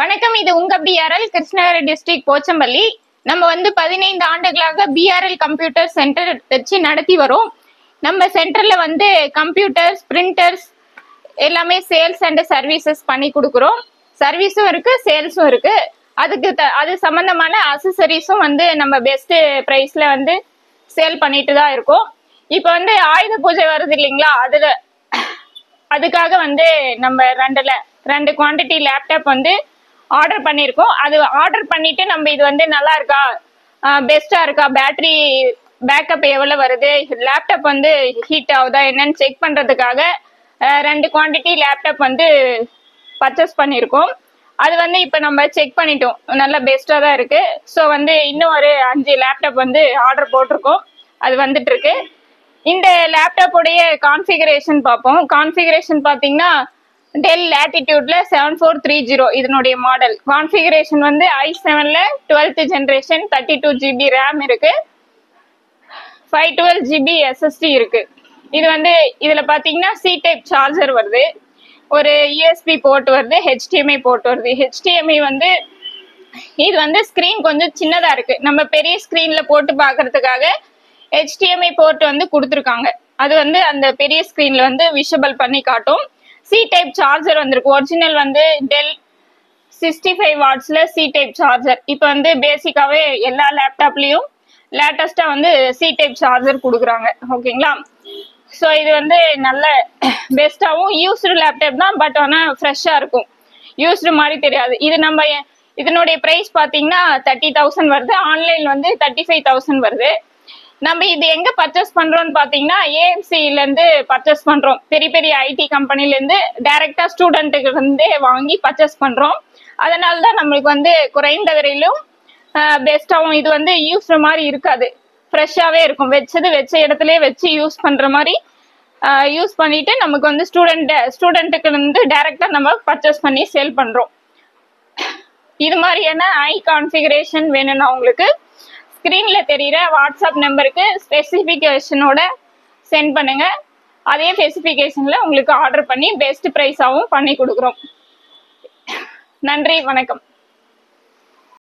வணக்கம். இது உங்க பிஆர்எல் கிருஷ்ணகிரி டிஸ்ட்ரிக்ட் போச்சம்பள்ளி. நம்ம 15 ஆண்டுகளாக பிஆர்எல் கம்ப்யூட்டர் சென்டர் வச்சு நடத்தி வரோம். நம்ம சென்டர்ல கம்ப்யூட்டர்ஸ், பிரிண்டர்ஸ் எல்லாமே சேல்ஸ் அண்ட் சர்வீசஸ் பண்ணி கொடுக்குறோம். சர்வீஸும் இருக்கு, சேல்ஸும் இருக்கு. அது சம்பந்தமான அசசரிஸும் நம்ம பெஸ்ட் பிரைஸ்ல சேல் பண்ணிட்டு தான் இருக்கோம். இப்போ ஆயுத பூஜை வருது இல்லைங்களா, அதுக்காக நம்ம ரெண்டு குவான்டிட்டி லேப்டாப் ஆர்டர் பண்ணியிருக்கோம். அது ஆர்டர் பண்ணிட்டு நம்ம இது நல்லா இருக்கா, பெஸ்டா இருக்கா, பேட்டரி பேக்கப் எவ்வளவு வருது, லேப்டாப் ஹீட் ஆகுதா என்னன்னு செக் பண்றதுக்காக 2 குவான்டிட்டி லேப்டாப் பர்ச்சேஸ் பண்ணியிருக்கோம். அது இப்போ நம்ம செக் பண்ணிட்டோம், நல்லா பெஸ்டா தான் இருக்கு. ஸோ இன்னும் ஒரு 5 லேப்டாப் ஆர்டர் போட்டிருக்கோம், அது வந்துட்டு இருக்கு. இந்த லேப்டாப்போடைய கான்ஃபிகரேஷன் பார்ப்போம். கான்ஃபிகரேஷன் பார்த்தீங்கன்னா டெல் லேட்டிடியூட்ல 7430 இதனுடைய மாடல். கான்ஃபிகரேஷன் i7ல 12th ஜென்ரேஷன், 32 GB ரேம் இருக்கு, 512 GB SSD இருக்கு. இது இதுல பாத்தீங்கன்னா சி டைப் சார்ஜர் வருது, ஒரு USB போர்ட் வருது, HDMI போர்ட் வருது. HDMI இது ஸ்கிரீன் கொஞ்சம் சின்னதா இருக்கு, நம்ம பெரிய ஸ்கிரீன்ல போட்டு பாக்குறதுக்காக HDMI போர்ட் கொடுத்துருக்காங்க. அது அந்த பெரிய ஸ்கிரீன்ல விஷுவல் பண்ணி காட்டும். சி டைப் சார்ஜர் வந்திருக்கு. ஒரிஜினல் டெல் 65 வாட்ஸ்ல சி டைப் சார்ஜர். இப்போ பேசிக்காவே எல்லா லேப்டாப்லயும் லேட்டஸ்டா சி டைப் சார்ஜர் கொடுக்குறாங்க. ஓகேங்களா? ஸோ இது நல்ல பெஸ்டாவும் யூஸ்டு லேப்டாப் தான், பட் ஆனால் ஃப்ரெஷ்ஷா இருக்கும், யூஸ்டு மாதிரி தெரியாது. இதனுடைய பிரைஸ் பார்த்தீங்கன்னா 30,000 வருது, ஆன்லைன் 35,000 வருது. நம்ம இது எங்க பர்ச்சேஸ் பண்றோம்னு பாத்தீங்கன்னா ஏஎம்சில இருந்து பர்ச்சேஸ் பண்றோம். பெரிய பெரிய ஐடி கம்பெனில இருந்து டைரக்டா ஸ்டூடெண்ட்டுக்கு வாங்கி பர்ச்சேஸ் பண்றோம். அதனாலதான் நம்மளுக்கு குறைந்த விலையிலும் பெஸ்டாவும், இது யூஸ் மாதிரி இருக்காது, ஃப்ரெஷ்ஷாவே இருக்கும். வச்ச இடத்துலயே வச்சு யூஸ் பண்ற மாதிரி யூஸ் பண்ணிட்டு நமக்கு ஸ்டூடெண்ட்டுக்கு டைரக்டா நம்ம பர்ச்சேஸ் பண்ணி சேல் பண்றோம். இது மாதிரியான கான்ஃபிகரேஷன் வேணும்னா உங்களுக்கு ஸ்கிரீன்ல தெரியுற வாட்ஸ்அப் நம்பருக்கு ஸ்பெசிஃபிகேஷனோட சென்ட் பண்ணுங்க. அதே ஸ்பெசிஃபிகேஷன்ல உங்களுக்கு ஆர்டர் பண்ணி பெஸ்ட் பிரைஸாவும் பண்ணி கொடுக்குறோம். நன்றி, வணக்கம்.